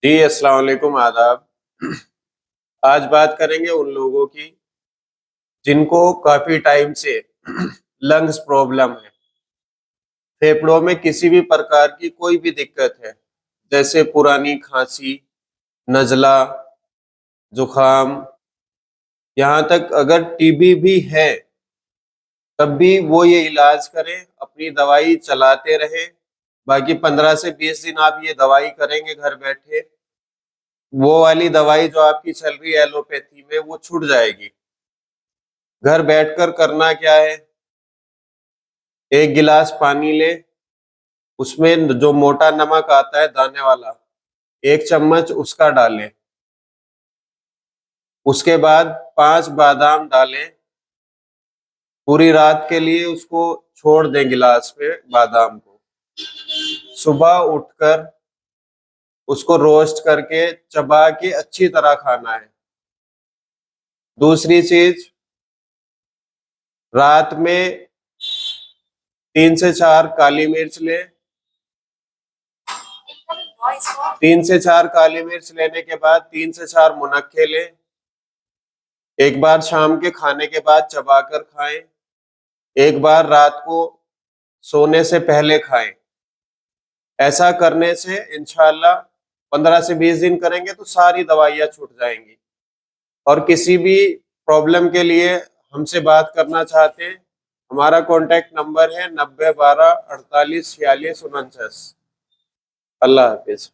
जी, अस्सलाम वालेकुम, आदाब। आज बात करेंगे उन लोगों की जिनको काफ़ी टाइम से लंग्स प्रॉब्लम है, फेफड़ों में किसी भी प्रकार की कोई भी दिक्कत है, जैसे पुरानी खाँसी, नज़ला, ज़ुकाम, यहाँ तक अगर टीबी भी है, तब भी वो ये इलाज करें, अपनी दवाई चलाते रहें। बाकी 15 से 20 दिन आप ये दवाई करेंगे घर बैठे, वो वाली दवाई जो आपकी चल रही है एलोपैथी में, वो छूट जाएगी। घर बैठकर करना क्या है, 1 गिलास पानी लें, उसमें जो मोटा नमक आता है दाने वाला, 1 चम्मच उसका डालें। उसके बाद 5 बादाम डालें, पूरी रात के लिए उसको छोड़ दें गिलास में बादाम को। सुबह उठकर उसको रोस्ट करके चबा के अच्छी तरह खाना है। दूसरी चीज़, रात में 3 से 4 काली मिर्च लें। 3 से 4 काली मिर्च लेने के बाद 3 से 4 मुनक्के लें। एक बार शाम के खाने के बाद चबाकर खाएं, एक बार रात को सोने से पहले खाएं। ऐसा करने से इंशाल्लाह 15 से 20 दिन करेंगे तो सारी दवाइयाँ छूट जाएंगी। और किसी भी प्रॉब्लम के लिए हमसे बात करना चाहते हैं, हमारा कॉन्टैक्ट नंबर है 90 12 48 46 49। अल्लाह हाफिज।